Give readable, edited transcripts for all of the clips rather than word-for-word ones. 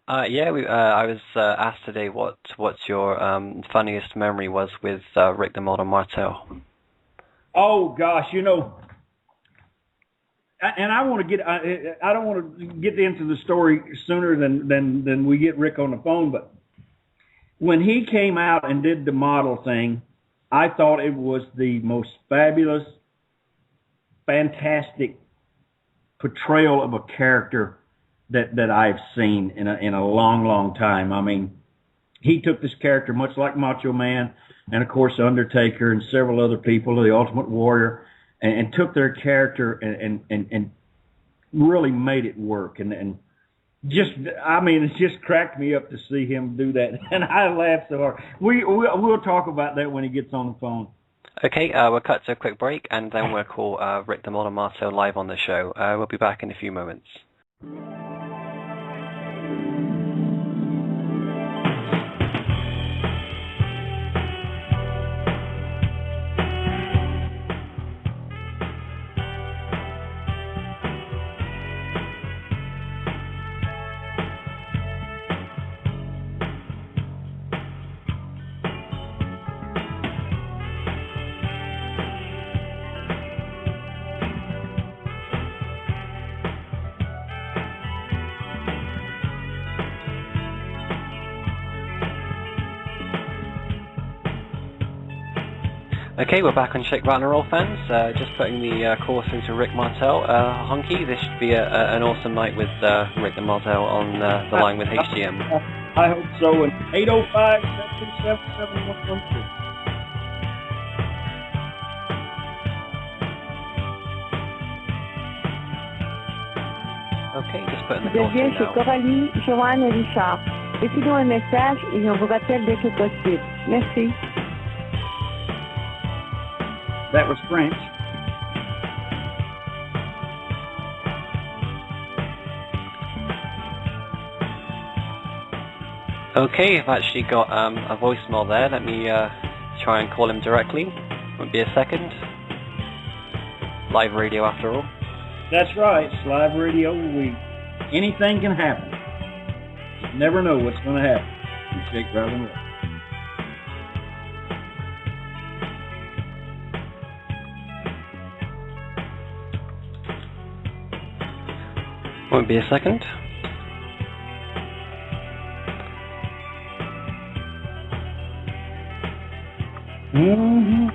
Yeah, I was asked today what's your funniest memory was with Rick the Model Martel. Oh gosh, and I want to get I don't want to get into the story sooner than we get Rick on the phone, but when he came out and did the model thing, I thought it was the most fabulous, fantastic portrayal of a character that I've seen in a long, long time. I mean, he took this character much like Macho Man, and of course Undertaker and several other people, the Ultimate Warrior, and took their character and really made it work. And just, I mean, it just cracked me up to see him do that, and I laughed so hard. We'll talk about that when he gets on the phone. Okay, we'll cut to a quick break, and then we'll call Rick the Model Martel live on the show. We'll be back in a few moments. Okay, we're back on Shake, Rattle and Roll, fans. Just putting the call through to Rick Martel. Honky, this should be an awesome night with Rick the Martel on the line with HGM. I hope so. And 805-727-7112. Okay, just putting the call Deviens through chez now. Coralie, Joanne et Richard. Laissez-nous un message et on vous rappelle dès que possible. Merci. That was French. Okay, I've actually got a voicemail there. Let me try and call him directly. Won't be a second. Live radio after all. That's right. It's live radio. Anything can happen. You never know what's going to happen. You shake, rattle, and roll. Won't be a second. Mm-hmm.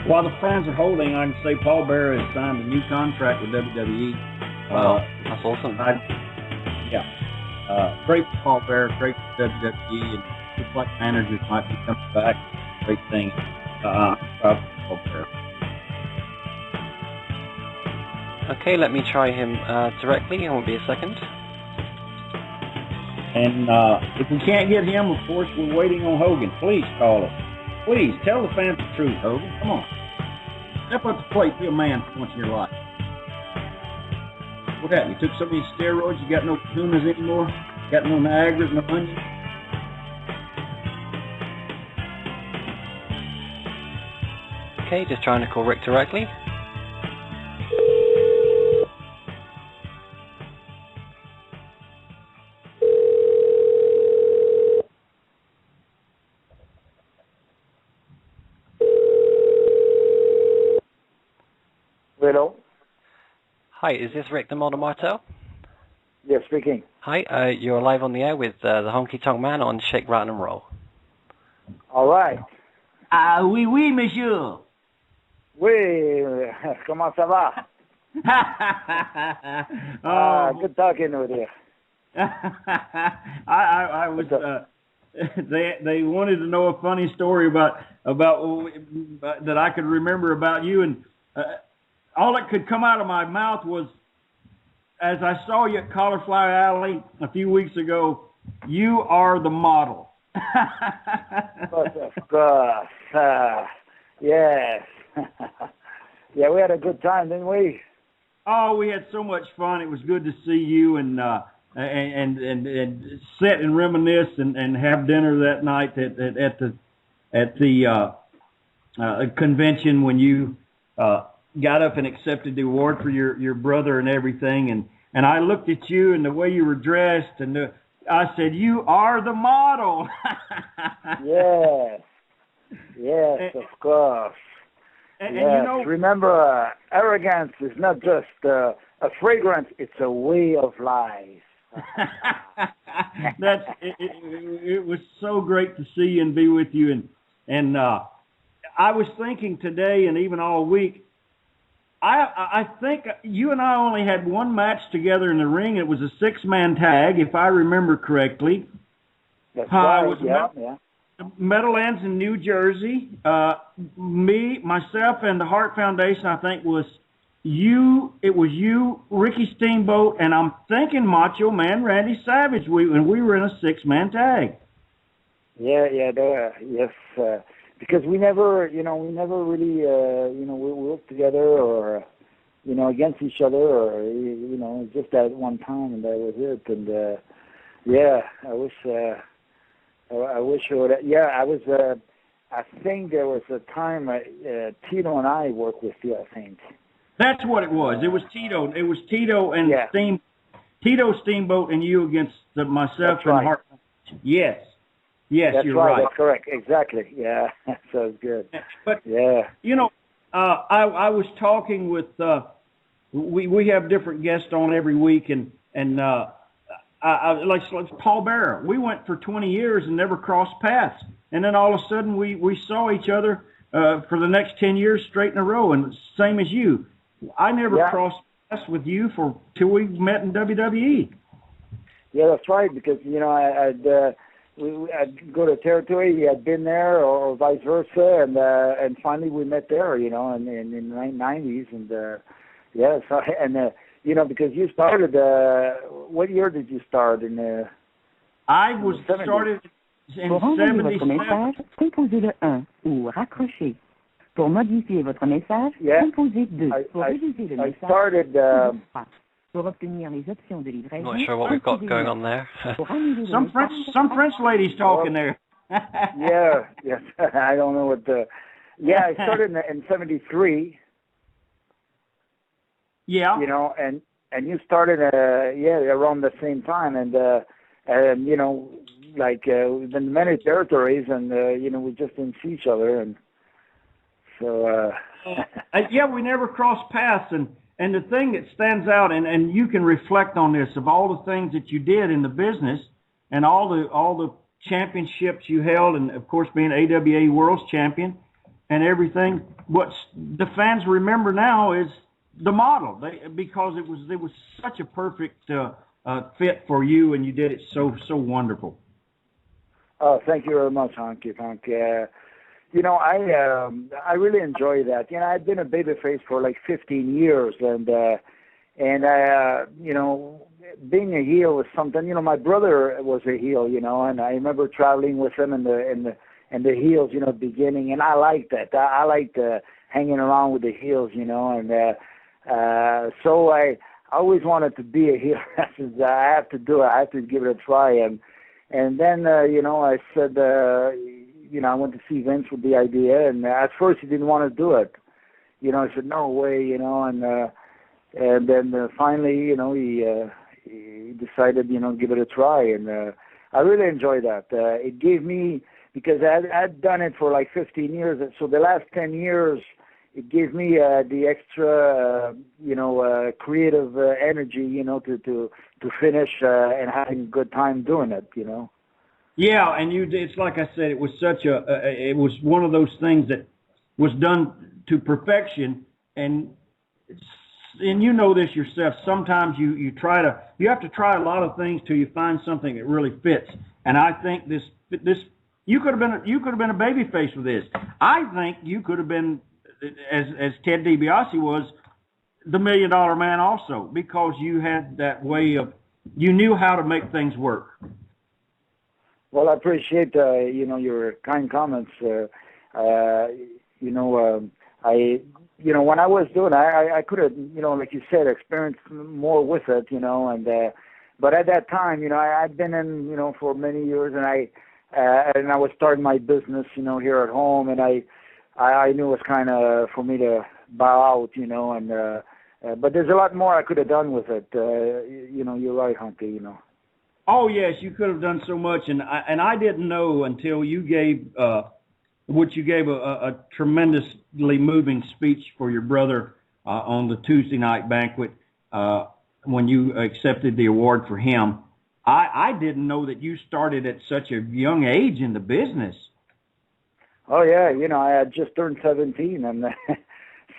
While the fans are holding, I can say Paul Bearer has signed a new contract with WWE. Wow, that's awesome. Great for Paul Bearer, great for WWE, and just like managers might be coming back, great thing. Proud for Paul Bearer. Okay, let me try him directly. It won't be a second. And if we can't get him, of course, we're waiting on Hogan. Please call us. Please tell the fans the truth, Hogan. Come on. Step up to the plate, be a man for once in your life. What happened? You took so many steroids, you got no tunas anymore? Got no Niagaras, no onions? Okay, just trying to call Rick directly. Hello? Hi, is this Rick the Model Martel? Yes, speaking. Hi, you're live on the air with the Honky Tonk Man on Shake, Rattle and Roll. All right. Oui, oui, monsieur. Oui, comment ça va? Good talking with you. I was. They wanted to know a funny story about that I could remember about you, and all that could come out of my mouth was, as I saw you at Cauliflower Alley a few weeks ago, you are the model. But of course. Yes. Yeah, we had a good time, didn't we? Oh, we had so much fun. It was good to see you and sit and reminisce and have dinner that night at the at the convention when you got up and accepted the award for your brother and everything, and I looked at you and the way you were dressed, and I said, "You are the model." Yes, yes, of course. And yes. you know, Remember, arrogance is not just a fragrance; it's a way of life. It was so great to see you and be with you, and I was thinking today and even all week. I think you and I only had one match together in the ring. It was a 6-man tag, if I remember correctly. That's right. It was Meadowlands in New Jersey. Myself, and the Hart Foundation, I think, was you. It was you, Ricky Steamboat, and I'm thinking Macho Man Randy Savage. We were in a 6-man tag. Yes. Because we never really, we worked together or, against each other or, just at one time, and that was it. And I wish it would. I think there was a time Tito and I worked with you. I think that's what it was. It was Tito. It was Tito and Tito Steamboat and you against myself that's and right. Hart. Yes. Yes, that's you're right. That's correct. Exactly. Yeah, sounds good. But I was talking with we have different guests on every week, and like Paul Bearer. We went for 20 years and never crossed paths, and then all of a sudden we saw each other for the next 10 years straight in a row, and same as you. I never crossed paths with you till we met in WWE. Yeah, that's right. Because I'd go to territory. He had been there, or vice versa, and finally we met there. In the 90s, and because you started. What year did you start? I was started in Pour envoyer votre 77. message, composez le 1 ou raccrochez. Pour modifier votre message, composez 2. Pour réviser le message, started. Pour obtenir les options de livraison, Not sure what we've got going on there. Some French ladies talking there. Yes. I don't know what the. Yeah, I started in 73. Yeah. And you started around the same time, and we've been many territories, and we just didn't see each other, and so. We never crossed paths, and the thing that stands out, and you can reflect on this, of all the things that you did in the business, and all the championships you held, and of course being AWA World's Champion, and everything. What the fans remember now is the model, because it was such a perfect fit for you, and you did it so wonderful. Oh, thank you very much, Honky Tonk. I really enjoy that. I've been a babyface for like 15 years, and being a heel was something. My brother was a heel, and I remember traveling with him in the heels, beginning, and I liked that. I liked hanging around with the heels, and so I always wanted to be a heel. I said, I have to do it. I have to give it a try, and then I said. I went to see Vince with the idea, and at first he didn't want to do it. I said, no way, and then finally, he decided, give it a try, and I really enjoyed that. It gave me, because I'd done it for like 15 years, so the last 10 years, it gave me the extra, creative energy, to finish and having a good time doing it, Yeah, and it's like I said, it was it was one of those things that was done to perfection, and you know this yourself. Sometimes you have to try a lot of things till you find something that really fits. And I think this you could have been a babyface with this. I think you could have been, as Ted DiBiase was, the $1 Million Man also, because you had that way of, you knew how to make things work. Well, I appreciate your kind comments. When I was doing, I could have, like you said, experienced more with it, and but at that time, I'd been in, for many years, and and I was starting my business, here at home, and I knew it was kind of for me to bow out, and but there's a lot more I could have done with it. You're right, Honky, Oh yes, you could have done so much, and I didn't know until you gave a tremendously moving speech for your brother on the Tuesday night banquet when you accepted the award for him. I didn't know that you started at such a young age in the business. Oh yeah, I had just turned 17, and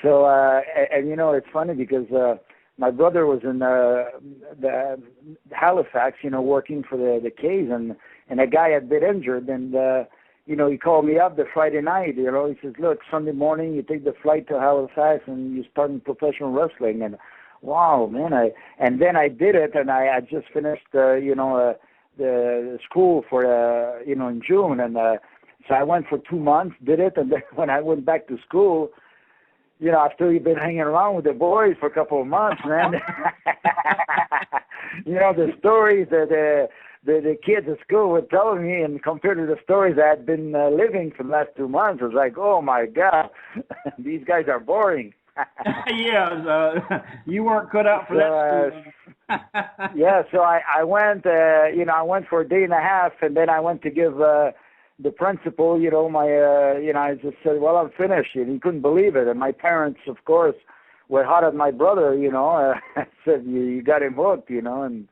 so it's funny because my brother was in the Halifax, working for the K's, and a guy had been injured, and he called me up the Friday night. He says, "Look, Sunday morning you take the flight to Halifax and you start in professional wrestling." And wow, man! Then I did it, and I just finished, the school for, in June, and so I went for 2 months, did it, and then when I went back to school, after you've been hanging around with the boys for a couple of months, man, the stories that the kids at school were telling me, and compared to the stories I had been living for the last 2 months, I was like, oh my God, these guys are boring. Yeah, you weren't cut out for that. Yeah, so I went, I went for a day and a half, and then I went to give the principal, I just said, well, I'm finished, and he couldn't believe it. And my parents, of course, were hot at my brother, said, you got him hooked, and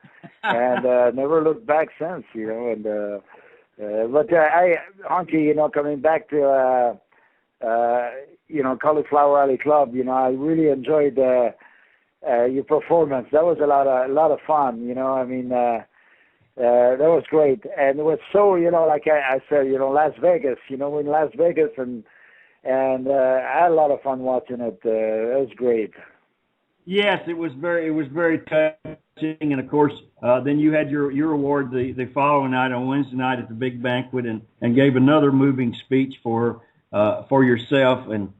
never looked back since, and but Honky, coming back to Cauliflower Alley Club, I really enjoyed your performance. That was a lot of fun, that was great, and it was so, like I said, Las Vegas, in Las Vegas, and I had a lot of fun watching it. It was great. Yes, it was very touching, and of course, then you had your award the following night on Wednesday night at the big banquet, and gave another moving speech for yourself, and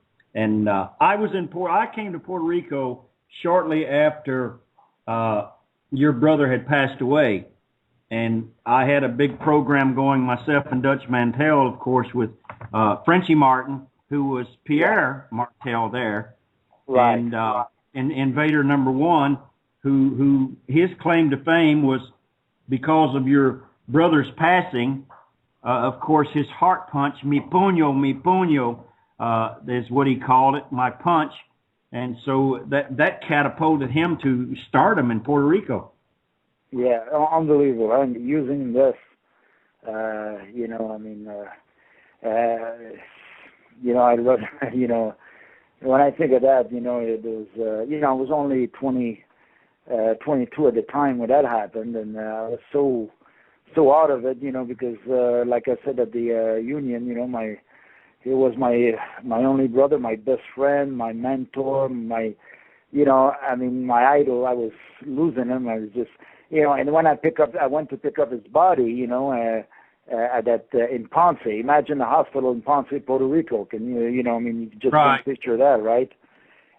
I came to Puerto Rico shortly after your brother had passed away. And I had a big program going, myself and Dutch Mantel, of course, with Frenchie Martin, who was Pierre Martel there, right. And Invader #1, who his claim to fame was because of your brother's passing. Of course, his heart punch, mi puño, is what he called it, my punch, and so that catapulted him to stardom in Puerto Rico. Yeah, unbelievable. I'm using this, I love, when I think of that, it was, I was only 22 at the time when that happened, and I was so out of it, because, like I said at the union, he was my only brother, my best friend, my mentor, my idol. I was losing him. I was just, and when I went to pick up his body, at that in Ponce. Imagine the hospital in Ponce, Puerto Rico. Can you just right. can picture that, right?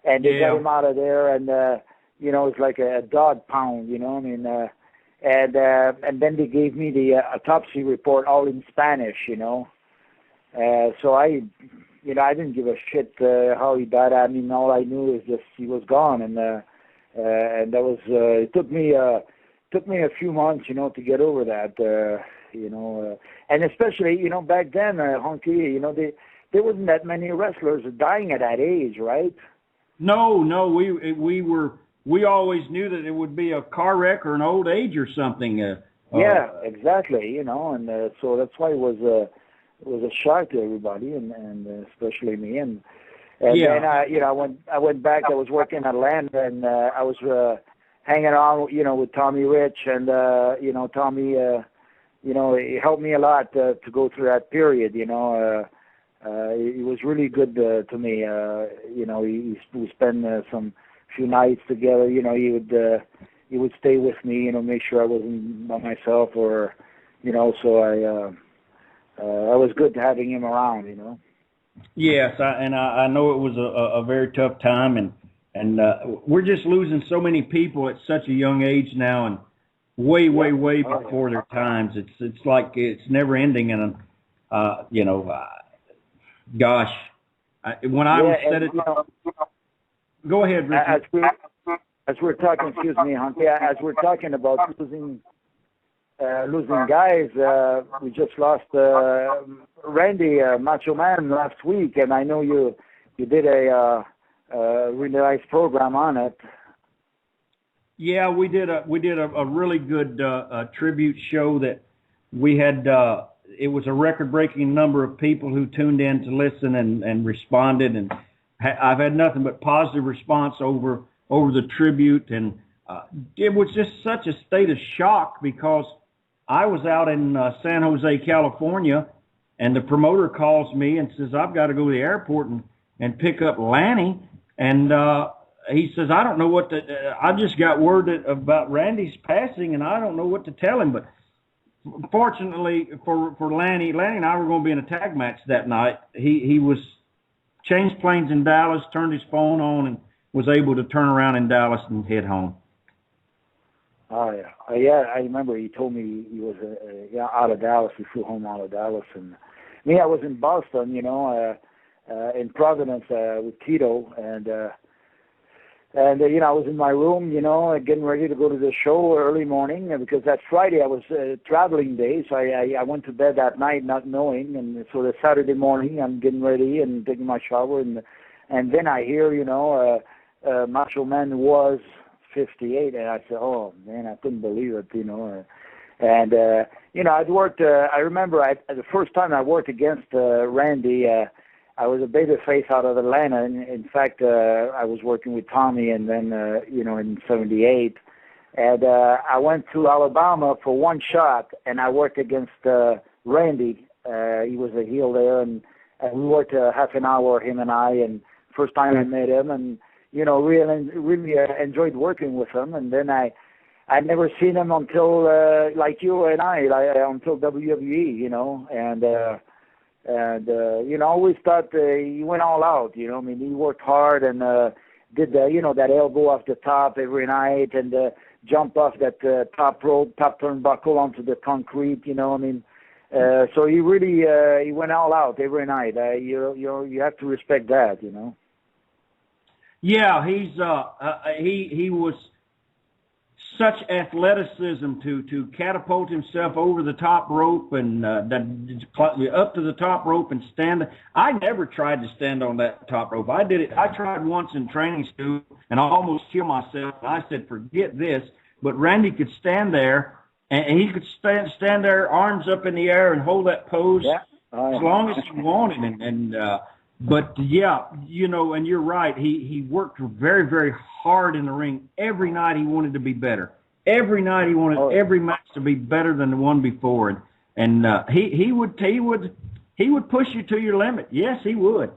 And they got him out of there, and it's like a dog pound, and then they gave me the autopsy report all in Spanish, so I didn't give a shit how he died. I mean, all I knew is just he was gone, and that was it took me a few months, to get over that, and especially, back then, Honky, there wasn't that many wrestlers dying at that age, right? No, we always knew that it would be a car wreck or an old age or something. Yeah, exactly, and so that's why it was a shock to everybody, and especially me, and then I went back. I was working in Atlanta, and I was hanging out, with Tommy Rich, and Tommy, he helped me a lot to go through that period. He was really good to me. We spent some few nights together. He would stay with me. Make sure I wasn't by myself, or so I was good having him around. Yes, I know it was a very tough time, and we're just losing so many people at such a young age now, way before their times. It's like it's never ending, and gosh, when I was said it. Go ahead, Richard. As we're talking, excuse me, Honky, as we're talking about losing guys, we just lost Randy Macho Man last week, and I know you did a really nice program on it. Yeah, we did a really good tribute show that we had. It was a record-breaking number of people who tuned in to listen and responded, and I've had nothing but positive response over the tribute, and it was just such a state of shock because I was out in San Jose, California, and the promoter calls me and says, I've got to go to the airport and pick up Lanny, and he says, I don't know what to, I just got word about Randy's passing, and I don't know what to tell him, but fortunately for Lanny and I were going to be in a tag match that night. He was changed planes in Dallas, turned his phone on, and was able to turn around in Dallas and head home. Oh yeah, I remember he told me he was out of Dallas. He flew home out of Dallas, and me, I was in Boston, in Providence with Tito, and I was in my room, getting ready to go to the show early morning because that Friday I was traveling day, so I went to bed that night not knowing, and so the Saturday morning I'm getting ready and taking my shower, and then I hear, Macho Man was 58, and I said, oh man, I couldn't believe it, and I'd worked. I remember the first time I worked against Randy. I was a baby face out of Atlanta. In fact, I was working with Tommy, and then in '78, and I went to Alabama for one shot, and I worked against Randy. He was a heel there, and we worked half an hour, him and I. And first time I met him, and really enjoyed working with him. And then I'd never seen him until like you and I, until WWE, and always thought he went all out. He worked hard and did that elbow off the top every night, and jumped off that top rope, top turnbuckle onto the concrete. So he really he went all out every night. You have to respect that. Yeah, he was such athleticism to catapult himself over the top rope and up to the top rope and stand. I never tried to stand on that top rope. I did it. I tried once in training school and I almost killed myself. I said, forget this. But Randy could stand there, and he could stand there, arms up in the air, and hold that pose as long as he wanted. But yeah, and you're right. He worked very, very hard in the ring. Every night he wanted to be better. Every night he wanted every match to be better than the one before. And he would push you to your limit. Yes, he would.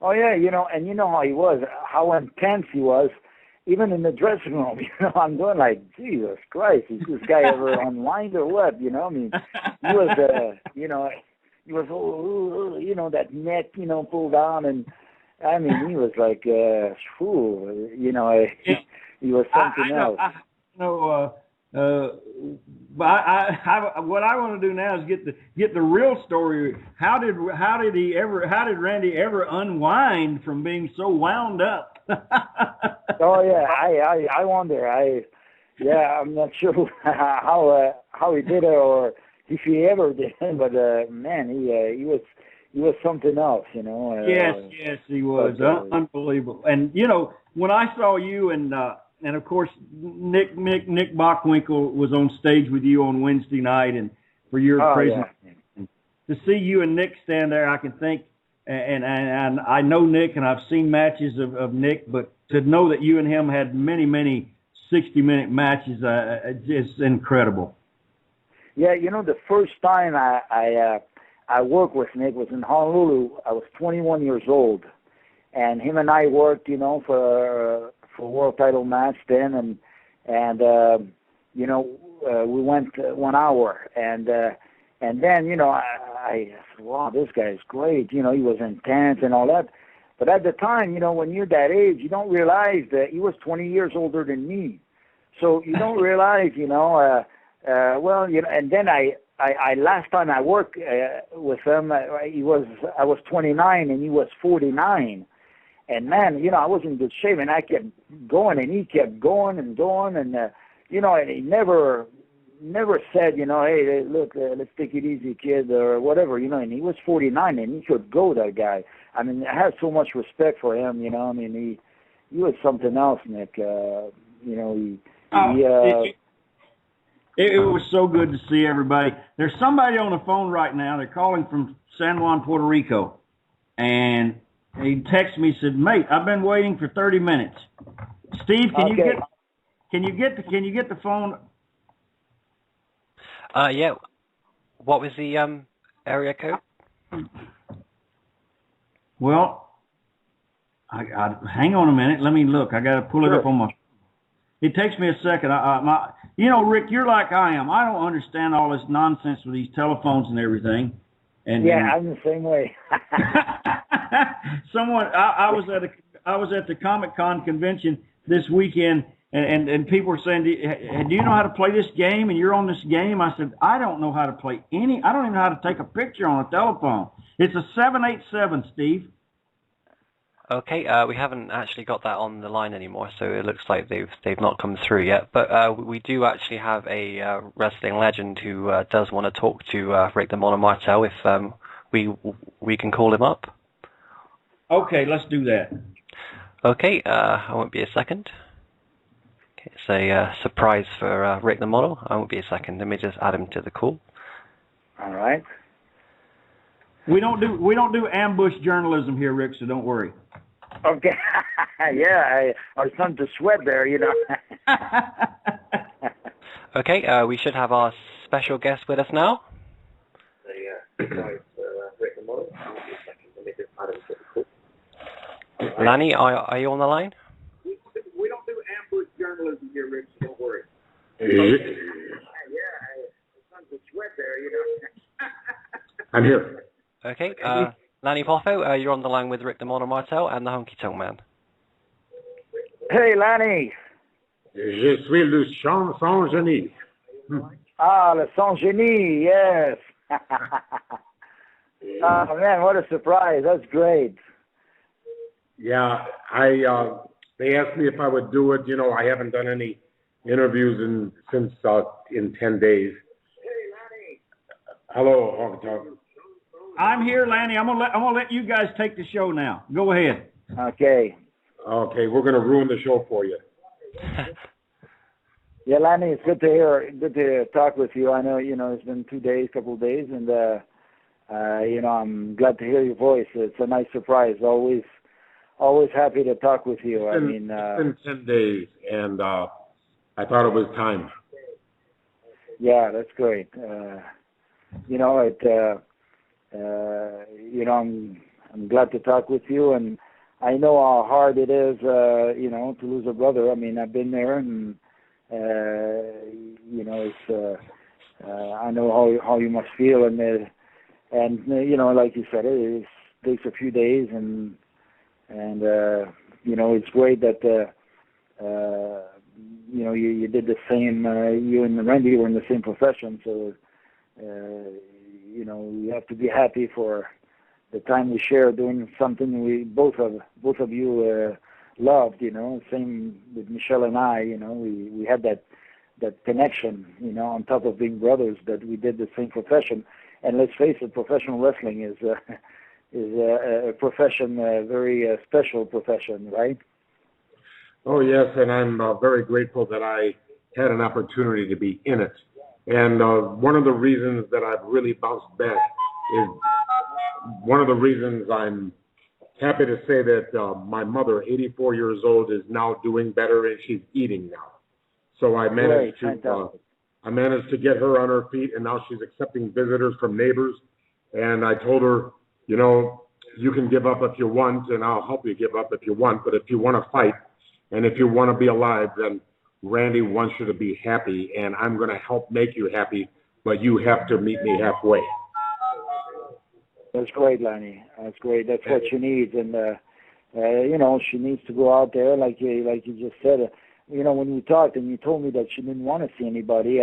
Oh yeah, and how he was, how intense he was, even in the dressing room. I'm going like, Jesus Christ, is this guy ever unwind or what? He was, he was, that neck, pulled down, and I mean, he was like, he was something else. What I want to do now is get the real story. How did Randy ever unwind from being so wound up? Oh yeah, I wonder. I'm not sure how he did it or if he ever did, but man, he was something else, Yes, he was unbelievable. And when I saw you and of course Nick Bockwinkel was on stage with you on Wednesday night, and for your presentation, to see you and Nick stand there, I can think, and I know Nick, and I've seen matches of Nick, but to know that you and him had many 60-minute matches is incredible. Yeah, the first time I worked with Nick was in Honolulu. I was 21 years old, and him and I worked, for a world title match then, and we went 1 hour, and then I said, wow, this guy's great. He was intense and all that. But at the time, when you're that age, you don't realize that he was 20 years older than me. So you don't realize, well, and then I last time I worked with him, I was 29 and he was 49. And man, I was in good shape, and I kept going, and he kept going and going, and and he never said, hey, look, let's take it easy, kid, or whatever, and he was 49, and he could go, that guy. I mean, I have so much respect for him, he was something else, Nick. It was so good to see everybody. There's somebody on the phone right now. They're calling from San Juan, Puerto Rico, and he texted me, said, "Mate, I've been waiting for 30 minutes." Steve, can you get the phone? Yeah. What was the area code? Well, I hang on a minute. Let me look. I got to pull it up on my. It takes me a second. Rick, you're like I am. I don't understand all this nonsense with these telephones and everything. And I'm the same way. I was at the Comic-Con convention this weekend, and people were saying, do you know how to play this game? And you're on this game. I said, I don't know how to play any. I don't even know how to take a picture on a telephone. It's a 787, Steve. Okay, we haven't actually got that on the line anymore, so it looks like they've not come through yet. But we do actually have a wrestling legend who does want to talk to Rick the Model Martel. If we can call him up. Okay, let's do that. Okay, I won't be a second. Okay, it's a surprise for Rick the Model. I won't be a second. Let me just add him to the call. All right. We don't do ambush journalism here, Rick. So don't worry. Okay. Yeah, I starting to sweat there, Okay, we should have our special guest with us now. Lanny, are you on the line? We don't do ambush journalism here, Rick. So don't worry. Yeah, I starting to sweat there, I'm here. Okay, Lanny Poffo, you're on the line with Rick the Model Martel and the Honky Tonk Man. Hey, Lanny. Je suis le Saint-Génie. Ah, le Saint-Génie, yes. Oh, man, what a surprise. That's great. Yeah, they asked me if I would do it. I haven't done any interviews since 10 days. Hey, Lanny. Hello, Honky Tonk. I'm here, Lanny. I'm gonna let you guys take the show now. Go ahead. Okay. Okay, we're gonna ruin the show for you. Yeah, Lanny, it's good to talk with you. I know, it's been couple of days, and I'm glad to hear your voice. It's a nice surprise. Always happy to talk with you. It's been 10 days, and I thought it was time. Yeah, that's great. I'm glad to talk with you, and I know how hard it is, to lose a brother. I mean, I've been there, and it's I know how you must feel, and like you said, it takes a few days, and it's great that you did the same. You and Randy were in the same profession, so we have to be happy for the time we share doing something we both of you loved. Same with Michelle and I. We had that connection. On top of being brothers, that we did the same profession. And let's face it, professional wrestling is a profession, a very special profession, right? Oh yes, and I'm very grateful that I had an opportunity to be in it. And one of the reasons that I've really bounced back is one of the reasons I'm happy to say that my mother, 84 years old, is now doing better, and she's eating now. So I managed to get her on her feet, and now she's accepting visitors from neighbors. And I told her, you can give up if you want, and I'll help you give up if you want. But if you want to fight, and if you want to be alive, then Randy wants you to be happy, and I'm going to help make you happy, but you have to meet me halfway. That's great, Lanny. That's great. That's what she needs, and she needs to go out there, like you just said. when we talked and you told me that she didn't want to see anybody,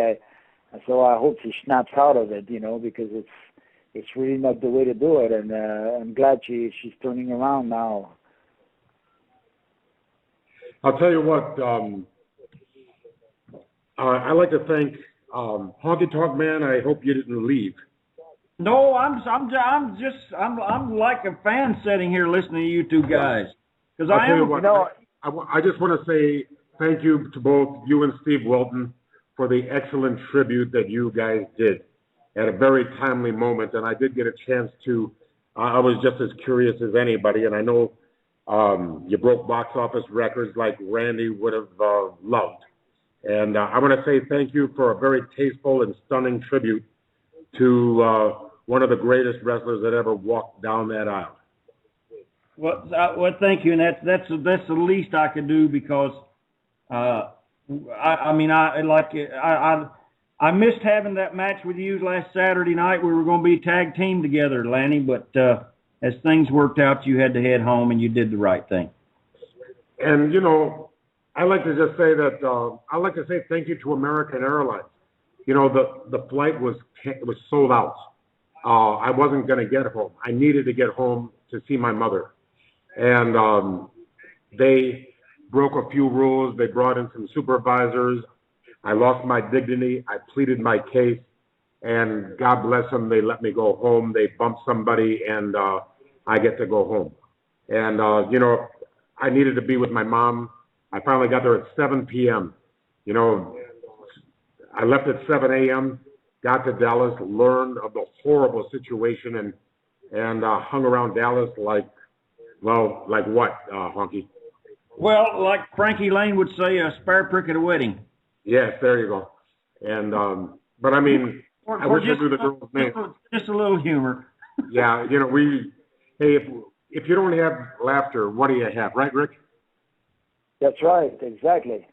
so I hope she snaps out of it, because it's really not the way to do it, and I'm glad she's turning around now. I'll tell you what, I'd like to thank Honky Tonk Man. I hope you didn't leave. No, I'm like a fan sitting here listening to you two guys. Because I just want to say thank you to both you and Steve Wilton for the excellent tribute that you guys did at a very timely moment. And I did get a chance to, I was just as curious as anybody, and I know you broke box office records like Randy would have loved. And I want to say thank you for a very tasteful and stunning tribute to one of the greatest wrestlers that ever walked down that aisle. Well, thank you, and that's the least I could do, because I missed having that match with you last Saturday night. We were going to be tag team together, Lanny, but as things worked out, you had to head home, and you did the right thing. And I'd like to just say that I'd like to say thank you to American Airlines. The flight was sold out. I wasn't going to get home. I needed to get home to see my mother. And they broke a few rules. They brought in some supervisors. I lost my dignity. I pleaded my case. And God bless them, they let me go home. They bumped somebody, and I get to go home. And, I needed to be with my mom. I finally got there at 7 p.m. I left at 7 a.m., got to Dallas, learned of the horrible situation, and hung around Dallas like what, Honky? Well, like Frankie Lane would say, a spare prick at a wedding. Yes, there you go. And, but I mean, I wish I knew the girl's name. Just a little humor. Yeah, if you don't have laughter, what do you have, right, Rick? That's right, exactly.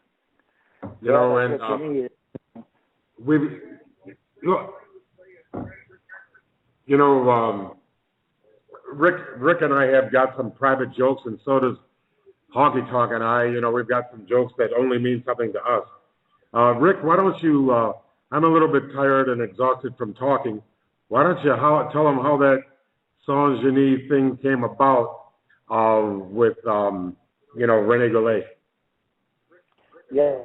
Rick and I have got some private jokes, and so does Honky Tonk and I. We've got some jokes that only mean something to us. Rick, why don't you, I'm a little bit tired and exhausted from talking. Why don't you tell them how that Saint-Genis thing came about with, René Goulet? Yeah.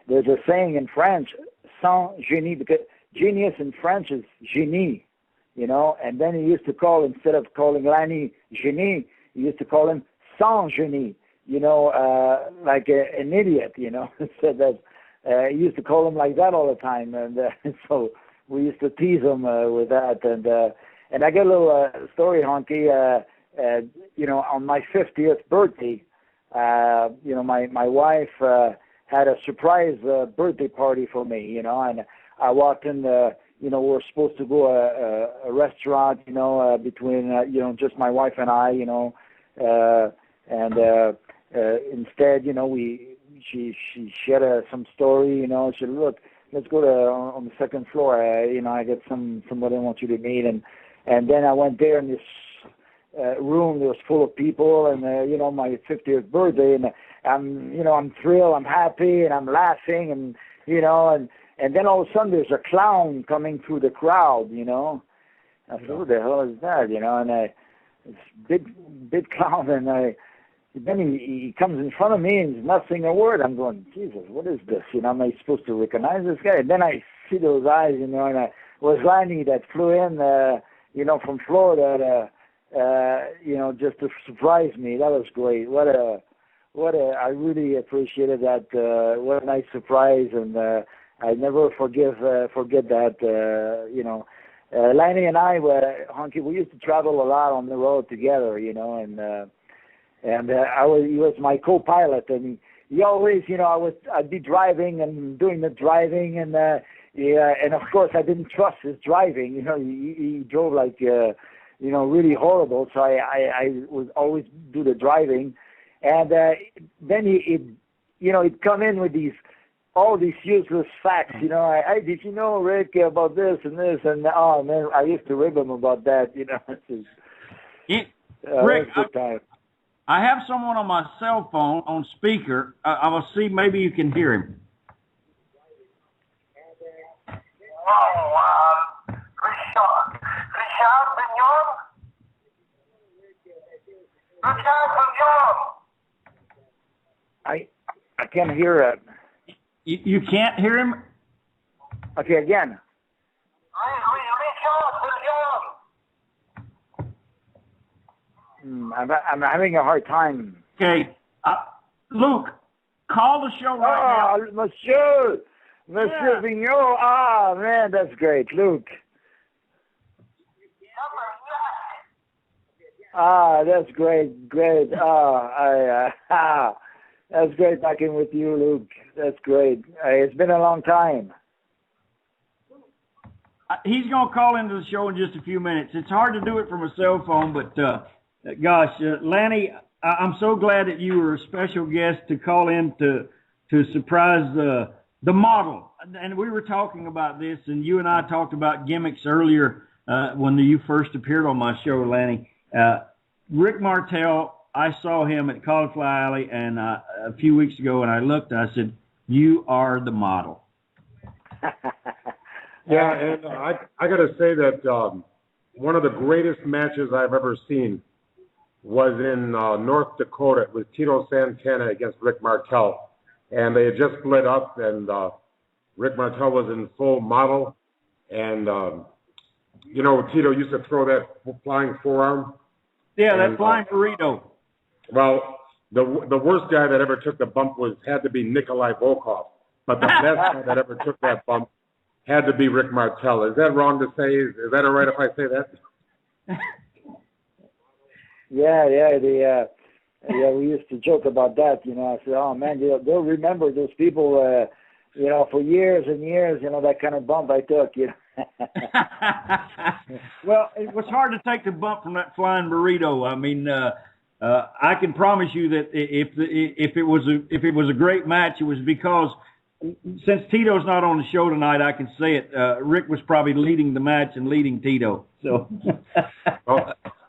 There's a saying in French, Saint-Genis, because genius in French is génie, and then he used to call, instead of calling Lanny Genie, he used to call him Saint-Genis, like an idiot, so that he used to call him like that all the time, and so we used to tease him with that, and I got a little story, Honky, on my 50th birthday, my wife had a surprise birthday party for me, and I walked in, we're supposed to go a restaurant, between, just my wife and I, and instead, she had some story, she said, look, let's go on the second floor, I got somebody I want you to meet, and then I went there in this room that was full of people, and my 50th birthday, and I'm thrilled, I'm happy, and I'm laughing, and and then all of a sudden there's a clown coming through the crowd, I said, who the hell is that, and this big clown, and then he comes in front of me and he's not saying a word. I'm going, Jesus, what is this? Am I supposed to recognize this guy? And then I see those eyes, and it was Lanny that flew in, from Florida, just to surprise me. That was great. I really appreciated that. What a nice surprise, and I never forget that. Lanny and I Honky, we used to travel a lot on the road together, and he was my co-pilot, and he always, I'd be driving and doing the driving, and and of course I didn't trust his driving. He drove like really horrible, so I would always do the driving, and then he'd come in with all these useless facts, did you know, Rick, about this and this, and oh man, I used to rib him about that, Rick, I have someone on my cell phone on speaker. I will see maybe you can hear him. I can't hear it. You can't hear him? Okay, again. I'm having a hard time. Okay. Luke, call the show right now. Monsieur Vigneault. Ah, man, that's great. Luke. Ah, that's great. Great. That's great talking with you, Luke. That's great. It's been a long time. He's going to call into the show in just a few minutes. It's hard to do it from a cell phone, but gosh, Lanny, I'm so glad that you were a special guest to call in to surprise the model. And we were talking about this, and you and I talked about gimmicks earlier when you first appeared on my show, Lanny. Rick Martel, I saw him at Cauliflower Alley and a few weeks ago, and I looked and I said, "You are the model." Yeah, and I got to say that one of the greatest matches I've ever seen was in North Dakota. It was Tito Santana against Rick Martel, and they had just split up, and Rick Martel was in full model, and you know, Tito used to throw that flying forearm. Yeah, that flying burrito. Well, the worst guy that ever took the bump had to be Nikolai Volkov, but the best guy that ever took that bump had to be Rick Martel. Is that wrong to say? Is that all right if I say that? Yeah, we used to joke about that, you know. I said, oh, man, they'll remember those people, you know, for years and years, you know, that kind of bump I took, you know. Well, it was hard to take the bump from that flying burrito. I mean, I can promise you that if it was a great match, it was because since Tito's not on the show tonight, I can say it. Rick was probably leading the match and leading Tito. So,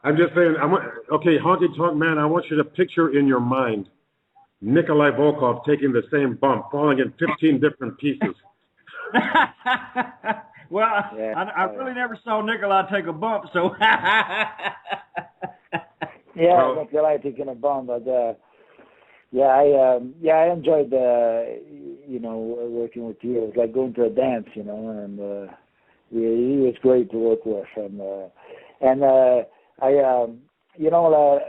I'm just saying. Okay, Honky Tonk Man, I want you to picture in your mind Nikolai Volkov taking the same bump, falling in 15 different pieces. Well, I really never saw Nikolai take a bump, so. Nikolai taking a bump, but I enjoyed you know, working with you. It was like going to a dance, you know, and he was great to work with, and you know,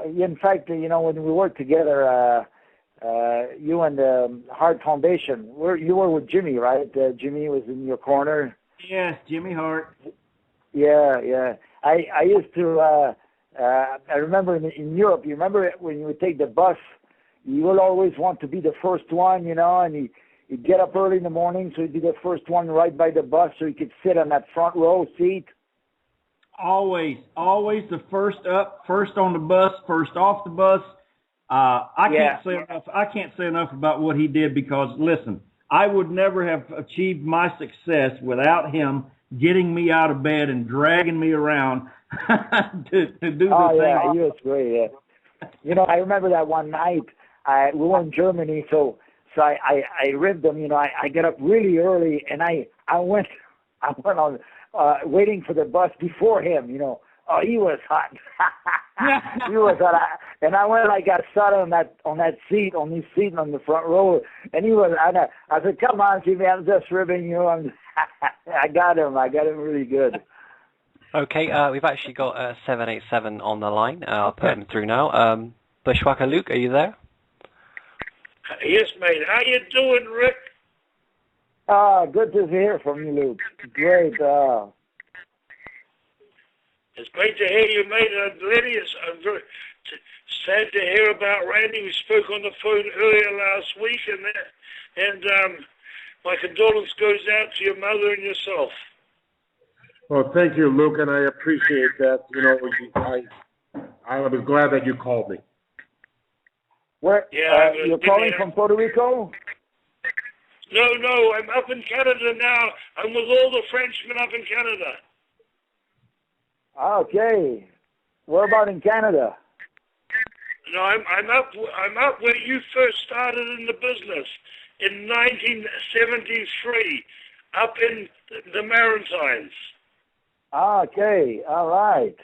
in fact, you know, when we worked together. You and the Hart Foundation. You were with Jimmy, right? Jimmy was in your corner. Yes, Jimmy Hart. Yeah. I used to. I remember in Europe. You remember when you would take the bus, you would always want to be the first one, you know, and you'd get up early in the morning, so you'd be the first one right by the bus, so you could sit on that front row seat. Always the first up, first on the bus, first off the bus. I can't say enough about what he did because, listen, I would never have achieved my success without him getting me out of bed and dragging me around to do the thing. Oh, yeah, he was great, yeah. You know, I remember that one night, we were in Germany, so I ribbed him, you know, I got up really early, and I went on waiting for the bus before him, you know. Oh, he was hot. He was hot. And I went, I got sat on his seat on the front row. And he was, I said, come on, Jimmy, I'm just ribbing you. I got him really good. Okay, we've actually got 787 on the line. I'll put him through now. Bushwacker Luke, are you there? Yes, mate. How you doing, Rick? Good to hear from you, Luke. Great. It's great to hear you, mate. Lenny, I'm very sad to hear about Randy. We spoke on the phone earlier last week, and my condolence goes out to your mother and yourself. Well, thank you, Luke, and I appreciate that. You know, I was glad that you called me. Where? You're calling from Puerto Rico? No, I'm up in Canada now. I'm with all the Frenchmen up in Canada. Okay. What about in Canada? No, I'm up where you first started in the business in 1973, up in the Maritimes. Ah, okay, all right.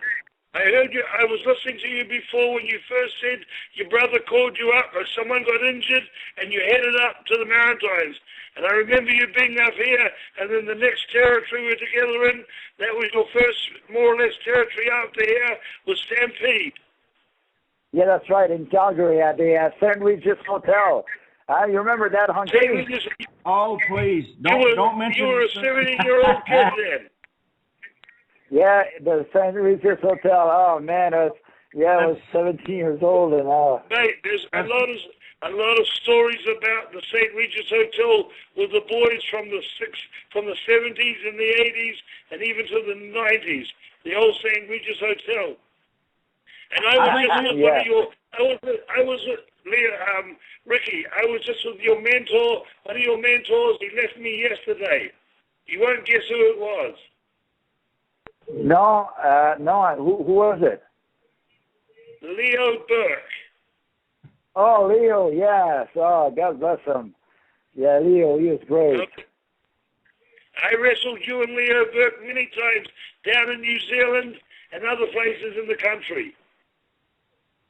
I heard you. I was listening to you before when you first said your brother called you up or someone got injured and you headed up to the Maritimes. And I remember you being up here, and then the next territory we were together in, that was your first, more or less, territory out there was Stampede. Yeah, that's right, in Calgary at the St. Regis Hotel. You remember that, Honky? Oh, please, don't mention. You were a 17-year-old kid then. Yeah, the St. Regis Hotel. Oh man, I was 17 years old, and Mate, there's a lot of stories about the St. Regis Hotel with the boys from the 70s and the 80s and even to the 90s. The old St. Regis Hotel. And I was with Ricky. I was just with your mentor, one of your mentors. He left me yesterday. You won't guess who it was. No. Who was it? Leo Burke. Oh, Leo, yes. Oh, God bless him. Yeah, Leo, he was great. Okay. I wrestled you and Leo Burke many times down in New Zealand and other places in the country.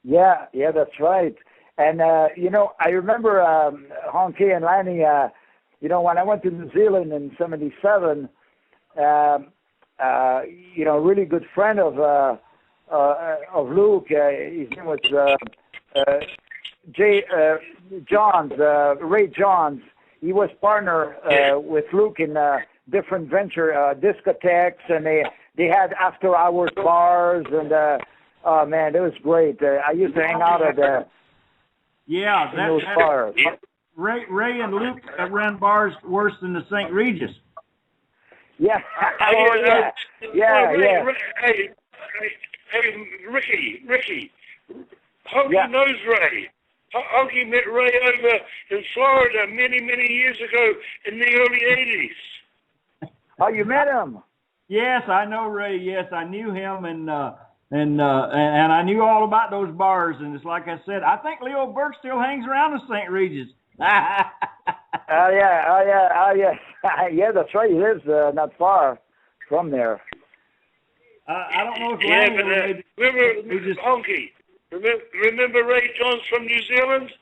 Yeah, that's right. And, I remember Honky and Lanny, when I went to New Zealand in 77, really good friend of Luke. His name was Ray Johns. He was partner with Luke in different venture discotheques, and they had after hours bars, and oh man, it was great. I used to hang out at those bars. Ray and Luke ran bars worse than the St. Regis. Yeah. Hey, Ricky. Honky knows Ray. Honky met Ray over in Florida many, many years ago in the early 80s. Oh, you met him? Yes, I know Ray. Yes, I knew him, and I knew all about those bars. And it's like I said, I think Leo Burke still hangs around the St. Regis. Yeah, that's right. He lives not far from there. I don't know if Lanny remember Honky. Remember Ray Jones from New Zealand?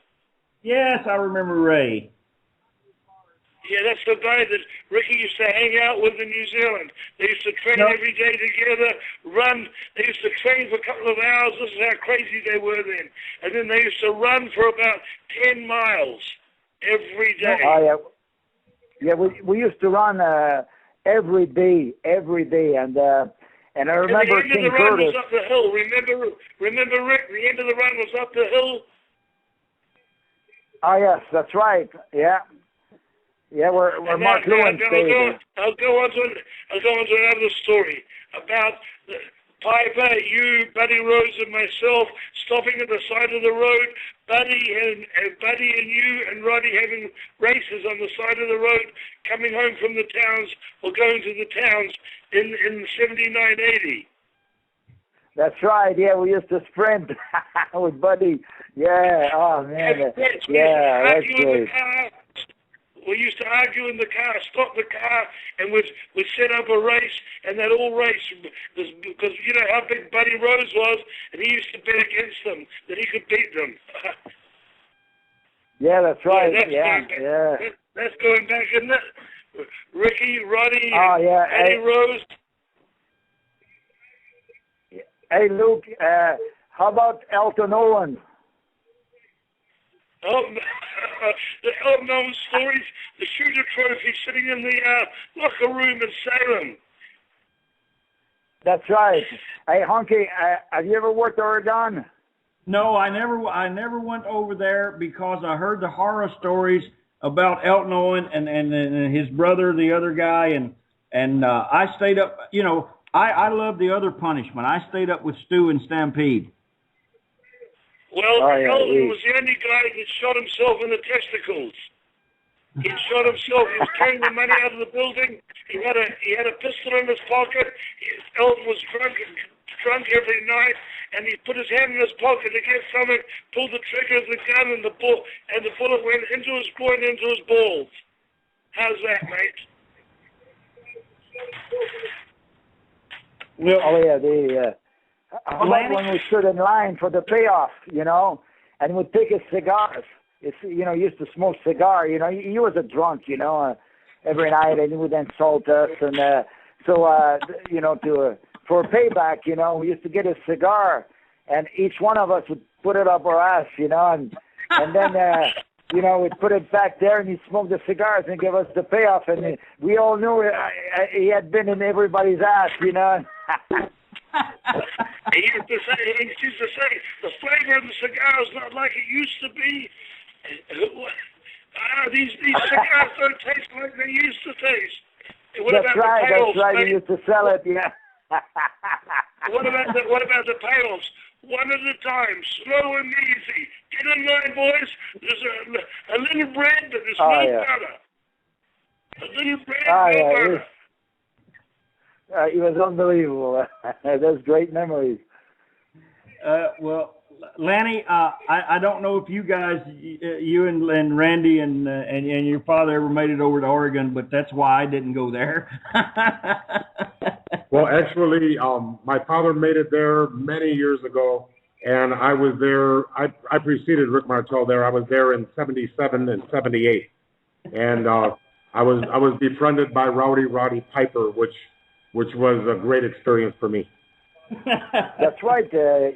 Yes, I remember Ray. Yeah, that's the guy that Ricky used to hang out with in New Zealand. They used to train every day together, run. They used to train for a couple of hours. This is how crazy they were then. And then they used to run for about 10 miles every day. Oh, yeah. Yeah, we used to run every day, and I remember King Curtis. The end of the run was up the hill. Remember, Rick? The end of the run was up the hill. Oh yes, that's right. Yeah, where Mark Lewin stayed. I'll go on to another story about Piper, you, Buddy Rose, and myself stopping at the side of the road. Buddy and you and Roddy having races on the side of the road, coming home from the towns or going to the towns in 79-80. That's right. Yeah, we used to sprint with Buddy. Yeah. Oh man. That's great. We used to argue in the car, stop the car, and we'd set up a race, and that all race, because you know how big Buddy Rose was, and he used to bet against them, that he could beat them. Yeah, that's right. That's going back, isn't it? Ricky, Roddy, Eddie Rose. Hey, Luke, how about Elton Owen? The Elton stories, the shooter trophy sitting in the locker room in Salem. That's right. Hey, Honky, have you ever worked Oregon? No, I never went over there because I heard the horror stories about Elton Owen and his brother, the other guy, and I stayed up. You know, I love the other punishment. I stayed up with Stu and Stampede. Well, Elton was the only guy that shot himself in the testicles. He shot himself. He was carrying the money out of the building. He had a pistol in his pocket. Elton was drunk every night, and he put his hand in his pocket to get something, pulled the trigger of the gun, and the bullet went into his groin, into his balls. How's that, mate? Well, oh yeah, how about when we stood in line for the payoff, you know, and we'd take his cigars. He used to smoke cigar. You know, he was a drunk, you know, every night, and he would insult us, and you know, for payback, you know, we used to get a cigar, and each one of us would put it up our ass, you know, and then you know, we'd put it back there, and he'd smoke the cigars and give us the payoff, and we all knew he had been in everybody's ass, you know. He used to say, the flavor of the cigar is not like it used to be. These cigars don't taste like they used to taste. That's right. He used to sell it, yeah. What about the payoffs? One at a time, slow and easy. Get in line, boys. There's a little bread, but there's no butter. A little bread, no butter. It was unbelievable. Those great memories. Well, Lanny, I don't know if you guys, you and Randy and your father ever made it over to Oregon, but that's why I didn't go there. Well, actually, my father made it there many years ago, and I was there. I preceded Rick Martel there. I was there in '77 and '78, and I was befriended by Roddy Piper, which was a great experience for me. That's right,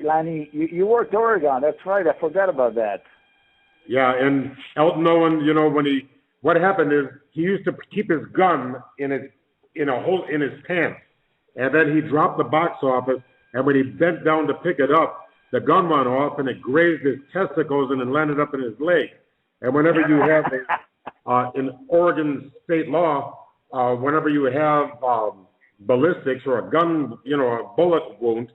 Lanny. You worked Oregon. That's right. I forgot about that. Yeah, and Elton Owen, you know, what happened is he used to keep his gun in his pants, and then he dropped the box office, and when he bent down to pick it up, the gun went off and it grazed his testicles and it landed up in his leg. And whenever you have in Oregon state law, whenever you have ballistics or a gun, you know, a bullet wound,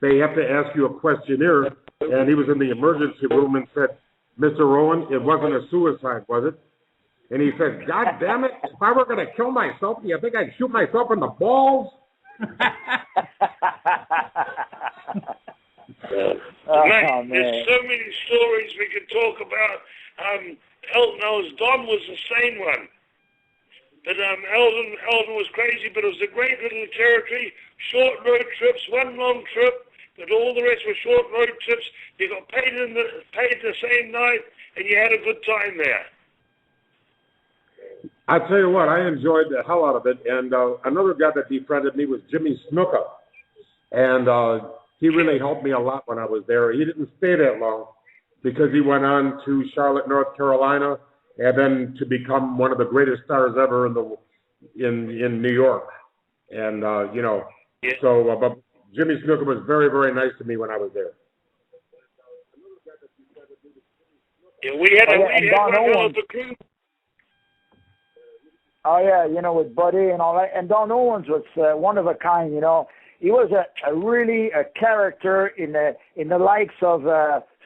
they have to ask you a questionnaire. And he was in the emergency room and said, "Mr. Owen, it wasn't a suicide, was it?" And he said, "God damn it, if I were going to kill myself, do you think I'd shoot myself in the balls?" Man, there's so many stories we could talk about. Elton knows Don was the sane one. But Elton was crazy, but it was a great little territory, short road trips, one long trip, but all the rest were short road trips. You got paid the same night, and you had a good time there. I tell you what, I enjoyed the hell out of it. And another guy that befriended me was Jimmy Snuka, and he really helped me a lot when I was there. He didn't stay that long because he went on to Charlotte, North Carolina, and then to become one of the greatest stars ever in New York. And you know, so but Jimmy Snuka was very, very nice to me when I was there. Yeah, we had one of the crew. Oh yeah, you know, with Buddy and all that. And Don Owens was one of a kind. You know, he was really a character in the likes of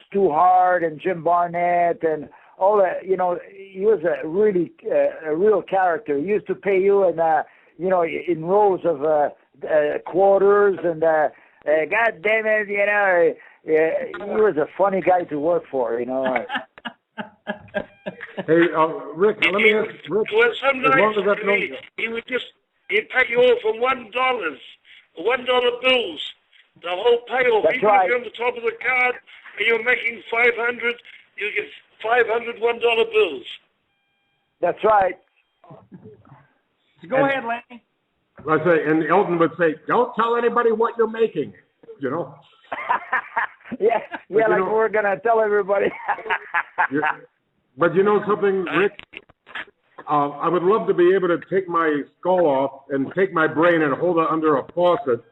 Stu Hart and Jim Barnett and all that. You know, he was a real character. He used to pay you in you know, in rows of quarters, and God damn it, you know, he was a funny guy to work for. You know. Hey, Rick, let me ask Rick. Well, some nights he'd pay you all for $1 bills. The whole payoff. That's even right. if you're on the top of the card and you're making $500, you get $500 $1 bills. That's right. Go ahead, Lanny. I say, and Elton would say, "Don't tell anybody what you're making," you know. Yeah, like we're gonna tell everybody. But you know something, Rick? I would love to be able to take my skull off and take my brain and hold it under a faucet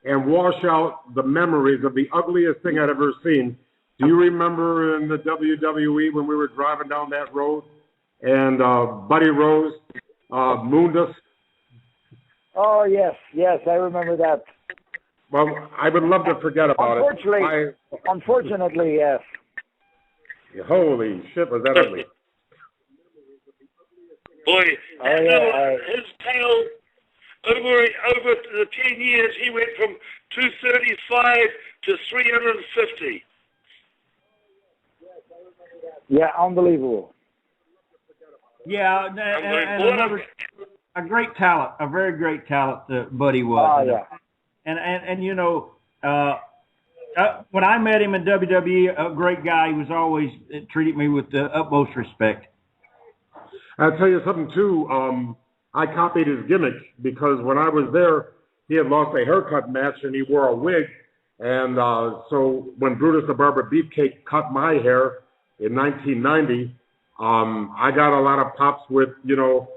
and wash out the memories of the ugliest thing I'd ever seen. Do you remember in the WWE when we were driving down that road and Buddy Rose mooned us? Oh, yes, I remember that. Well, I would love to forget about it. Unfortunately, yes. Holy shit, was that ugly. Boy, his tail, over the 10 years, he went from 235 to 350. Yeah, unbelievable. Yeah, and another a great talent, a very great talent, Buddy was. Oh yeah. And you know, when I met him in WWE, a great guy. He was always treated me with the utmost respect. I'll tell you something too. I copied his gimmick because when I was there, he had lost a haircut match and he wore a wig. And so when Brutus the Barber Beefcake cut my hair in 1990, I got a lot of pops with, you know,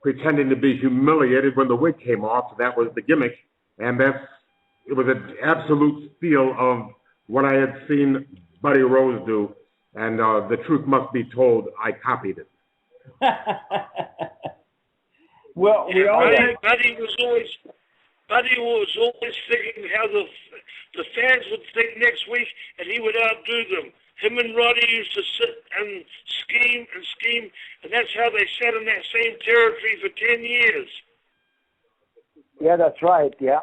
pretending to be humiliated when the wig came off. That was the gimmick. And it was an absolute steal of what I had seen Buddy Rose do. And the truth must be told, I copied it. Well, we all Buddy was always thinking how the fans would think next week, and he would outdo them. Him and Roddy used to sit and scheme, and that's how they sat in that same territory for 10 years. Yeah, that's right. Yeah.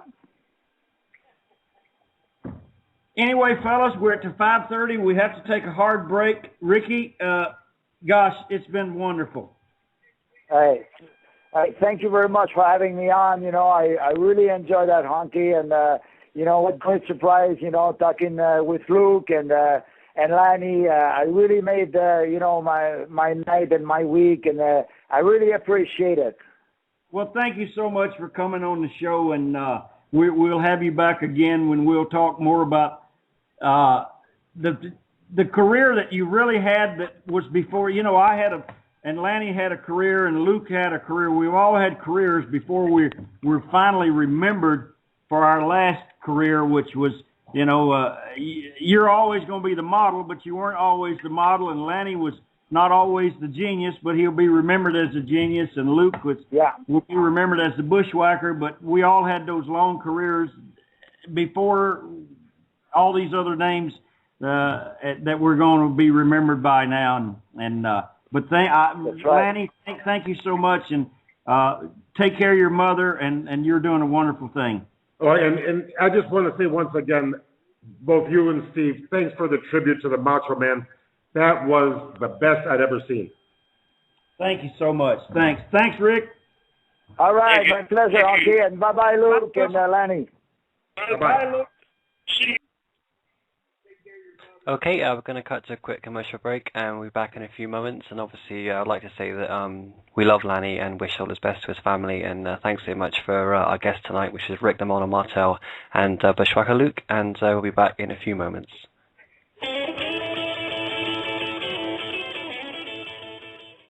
Anyway, fellas, we're at the 5:30. We have to take a hard break. Ricky, gosh, it's been wonderful. Hey, thank you very much for having me on. You know, I really enjoyed that, Honky, and you know, what great surprise, you know, talking with Luke and Lanny. I really made you know, my night and my week, and I really appreciate it. Well, thank you so much for coming on the show, and we'll have you back again when we'll talk more about the career that you really had that was before. You know, and Lanny had a career, and Luke had a career. We all had careers before we were finally remembered for our last career, which was, you know, you're always going to be the model, but you weren't always the model, and Lanny was not always the genius, but he'll be remembered as a genius, and Luke will be remembered as the Bushwacker, but we all had those long careers before all these other names that we're going to be remembered by now. But Lanny, thank you so much, and take care of your mother, and you're doing a wonderful thing. Oh, and I just want to say once again, both you and Steve, thanks for the tribute to the Macho Man. That was the best I'd ever seen. Thank you so much. Thanks. Thanks, Rick. All right, my pleasure, Honky, and bye-bye, Luke and Lanny. Bye-bye, Luke. See you. Okay, we're going to cut to a quick commercial break, and we'll be back in a few moments. And obviously, I'd like to say that we love Lanny and wish all his best to his family. And thanks so much for our guest tonight, which is Rick the Model Martel and Bushwacker Luke. And we'll be back in a few moments.